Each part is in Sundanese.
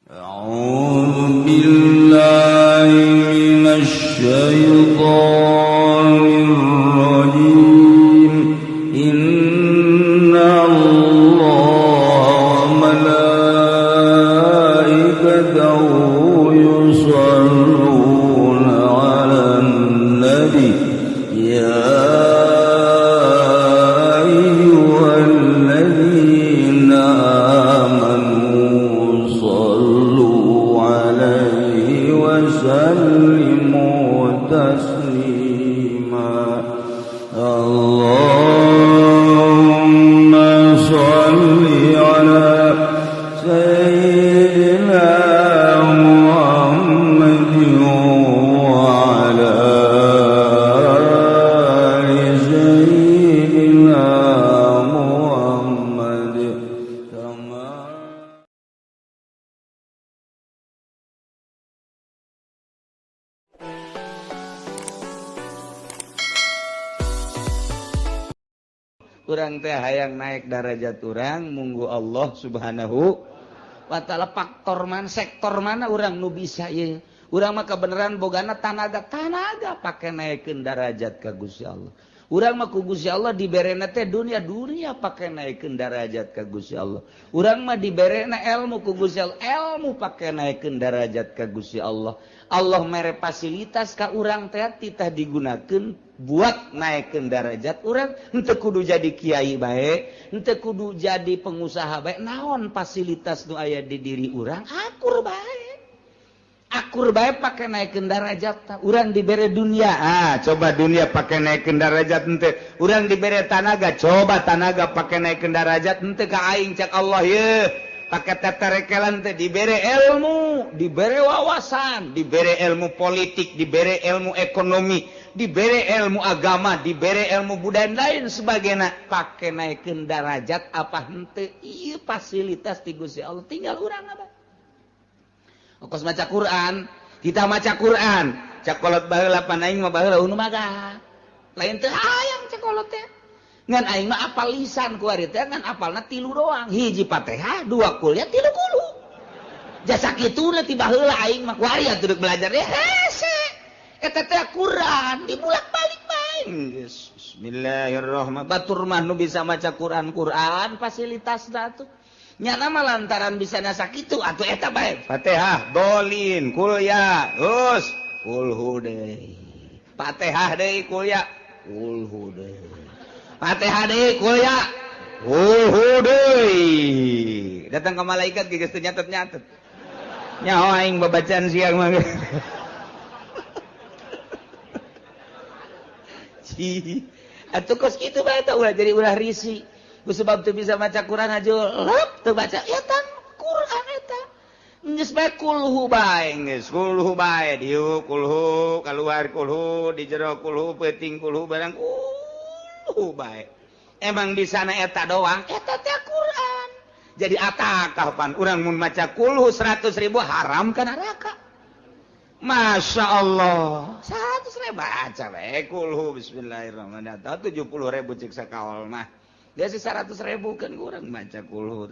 أعوذ بالله من الشيطان الرجيم إن الله وملائكته يصلون على النبي يا أيها الذين آمنوا صلوا عليه وسلموا تسليما اللهم صل على سيدنا محمد وعلى آل سيدنا محمد كما urang teh hayang naik derajat urang munggu Allah subhanahu wa ta'ala faktor mana sektor mana urang nu bisa ye urang mah kebenaran bogana tanaga pake naikeun derajat ka Gusti Allah urang mah ku Gusti Allah diberena teh dunia pake naikeun derajat ka Gusti Allah urang mah diberena ilmu ku Gusti Allah ilmu pake naikeun derajat ka Gusti Allah Allah mere fasilitas ka urang teh titah digunakeun buat naikkeun derajat urang henteu kudu jadi kiai bae henteu kudu jadi pengusaha bae naon fasilitas nu aya di diri urang akur bae pake naikkeun derajat urang dibere dunia coba dunia pake naikkeun derajat henteu urang dibere tanaga coba tanaga pake naikkeun derajat henteu ka aing cak Allah ye pake teterekelan teh dibere ilmu dibere wawasan dibere ilmu politik dibere ilmu ekonomi dibere ilmu agama dibere ilmu budaya lain sebagainya pake naikeun derajat apa henteu ieu fasilitas ti Gusti Allah tinggal urang apa ongkos maca Quran kita maca Quran cakolot baheula pan aing mah baheula unu maga lain teu hayang cakolot teh ngan aing mah apal lisan ku ari teh ngan apalna 3 doang hiji Fatihah 2 qul ya 3 kulu jasa kituna ti baheula aing mah ku ari atuh belajar ya hese eta teh Quran dibulak-balik bae geus bismillahirrahmanirrahim batur mah nu bisa maca Quran fasilitasna atuh nyana mah lantaran bisa nasa kitu atuh eta bae Fatihah dolin qul ya us qul hu deui Fatihah deui qul ya qul hu deui Fatihah deui qul ya qul hu deui datang ka malaikat geus teu nyatet-nyatet nyaho aing babacaan siang mah atuh kos kitu bae eta ulah jadi ulah risi ku sebab teu bisa maca Quran aja lep teu baca eta Quran eta geus bae kulhu bae geus kulhu bae dieu kulhu kaluar kulhu di jero kulhu peuting kulhu barang kulhu bae emang di sana eta doang eta teh Quran jadi atakah pan urang mun maca kulhu 100.000 haram ka neraka Masya Allah 100.000 baca bae kulhu bismillahirrahmanirrahim 70.000 cek sakaol mah dia sih 100.000 kan kurang baca kulhu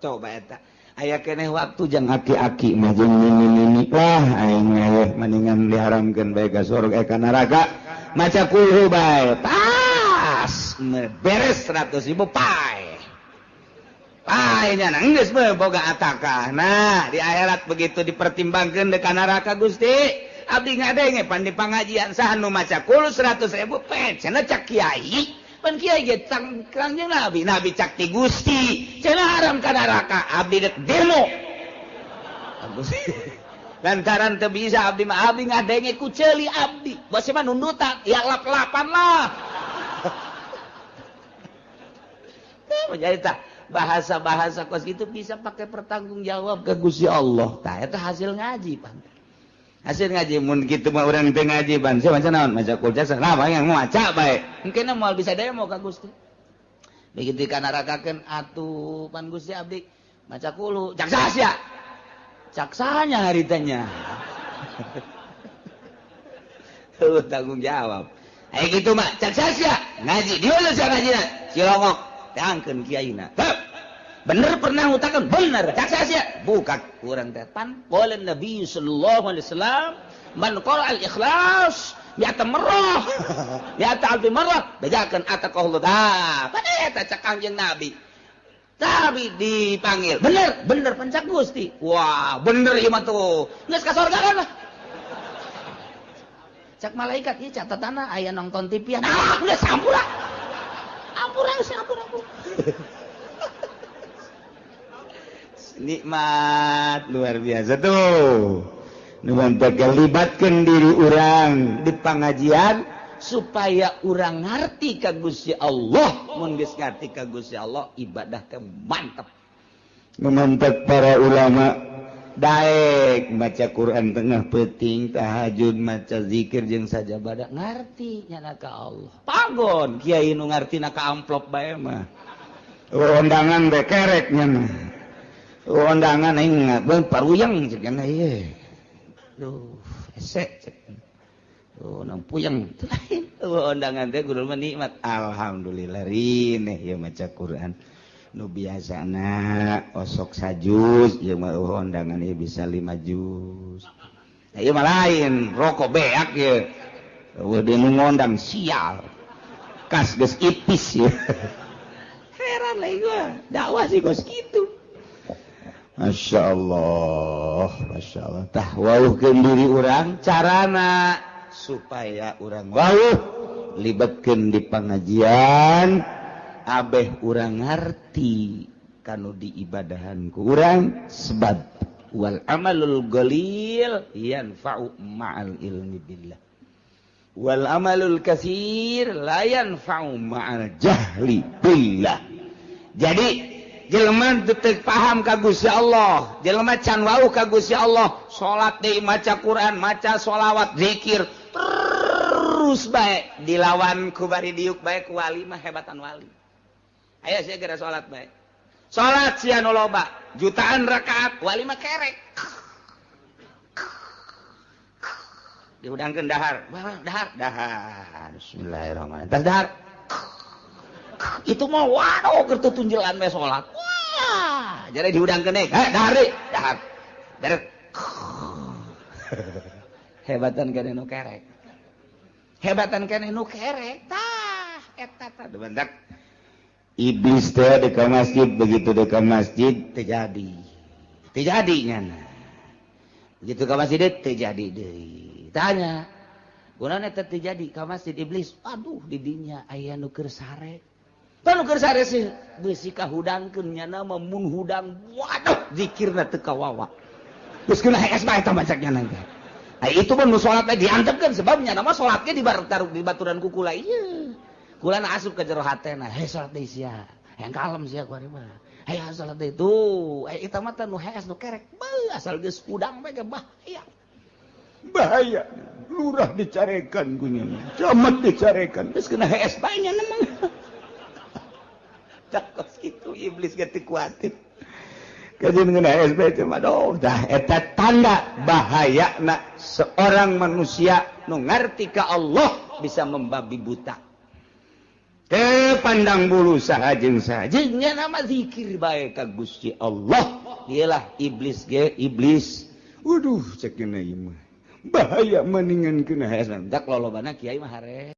coba eta aya keneh waktu jang aki-aki mah jeung nini lah aing mah mendingan diharamkeun bae ka surga ka neraka maca kulhu bae pas beres 100.000 pae nya geus bae boga atakah nah di akhirat begitu dipertimbangkeun deuk ka neraka Gusti abdi ngadenge pan di pangajian saha nu maca kulhu 100.000 cenah cak kiai pan kiai ge kangjeng nabi cak ti Gusti cenah haram ka neraka abdi deuk demo lantaran teu bisa abdi mah abdi ngadenge ku ceuli abdi bose mah nundutan ya lap-lapan lah jadi tah bahasa-bahasa kos itu bisa pakai pertanggung jawab ke Gusti Allah tah eta hasil ngaji pan hasil ngaji mun kitu mah urang teu ngaji pan saya maca naon maca qul jasa nah yang maca bae engkeuna moal bisa demo ka Gusti begitu ka nerakakeun atuh pan Gusti abdi maca qul cak sahnya cak sahanya haritanya tuh tanggung jawab aya kitu mah cak sahnya ngaji di mana cak ngajina Cilongok tangkeun kiaina bener pernah ngutakan bener cak sia bukan kurang tepan qala Nabi sallallahu alaihi wasallam man qara al ikhlas bi'ata marrah bi'ata alfi marrah bejakeun ataqallahu dah pada eta cak Kangjeng Nabi tapi dipanggil bener pencak Gusti wah bener ieu mah tuh geus ka sorga kan cak malaikat ieu catatanna aya nonton TV geus sampura ampura nikmat luar biasa tuh nuhun libatkeun diri urang di pangajian supaya urang ngarti ka Gusti Allah mun geus ngarti ka Gusti Allah ibadah teh mantep mantep para ulama daek maca Quran tengah peuting tahajud maca zikir jeung sajabada ngarti nyana ka Allah pagon kiai nu ngartina ka amplop bae mah undangan teh kerek nyana undangan aing ngabeun paruyang ceuk nya ieu duh esek cek oh nang puyeng teu lain undangan teh kudu nikmat alhamdulillah rineh ieu maca Quran nu biasana osok sajus ieu mah undangan ieu bisa 5 juz ieu mah lain rokok beak ieu we nu ngondang sial kas geus ipis ieu heran lah gua dakwah sih geus kitu Masya Allah tah wauhkeun diri urang carana supaya urang wauh libatkeun di pangajian abeh urang ngarti kanu diibadahan ku urang sebab wal amalul qalil yanfa'u ma'al ilmi billah wal amalul katsir la yanfa'u ma'al jahli billah jadi jelema teu paham ka Gusti Allah jelema can wauh ka Gusti Allah salat deui maca Quran maca sholawat zikir terus bae dilawan ku bari diuk bae ku wali mah hebatan wali aya sia gara salat bae salat sia nu loba jutaan rakaat wali mah kerek diudangkeun dahar bismillahirrahmanirrahim tas dahar itu mah waduh keur tunjulan we salat wah jadi diudangkeun deui dahar deui dahar beres hebatan keneh nu kerek tah eta tah bentak iblis teh di ka masjid begitu di ka masjid terjadi nyana begitu ka masjid terjadi deui tanya kunaon eta terjadi ka masjid iblis aduh di dinya aya nu keur sare tanu keur sare sih beusi kahudangkeun nyana mah mun hudang waduh zikirna teu kawawa geus kena hees bae eta macak nyana itu pun nu salat teh diantepkeun sebabnya nama salat ge dibaturan ku kula ieu kula asup ka jero hatena he salat deui sia hayang kalem sia kuari mah hayang salat deui tuh eta mah teh nu hees nu kerek asal geus udang bae ge bahaya lurah dicarekan ku nya camat dicarekan geus kena hees bae nya mah tak kos kitu iblis ge teu kuatin kajian mengenai SB cuma dah eta tanda bahayana seorang manusia nu ngarti ka Allah bisa membabi buta teu pandang bulu saha jeung saha jeung nama zikir bae ka Gusti Allah iyalah iblis waduh cek kena ieu mah bahaya mendingan kena hasan dak lolobana kiai mah hare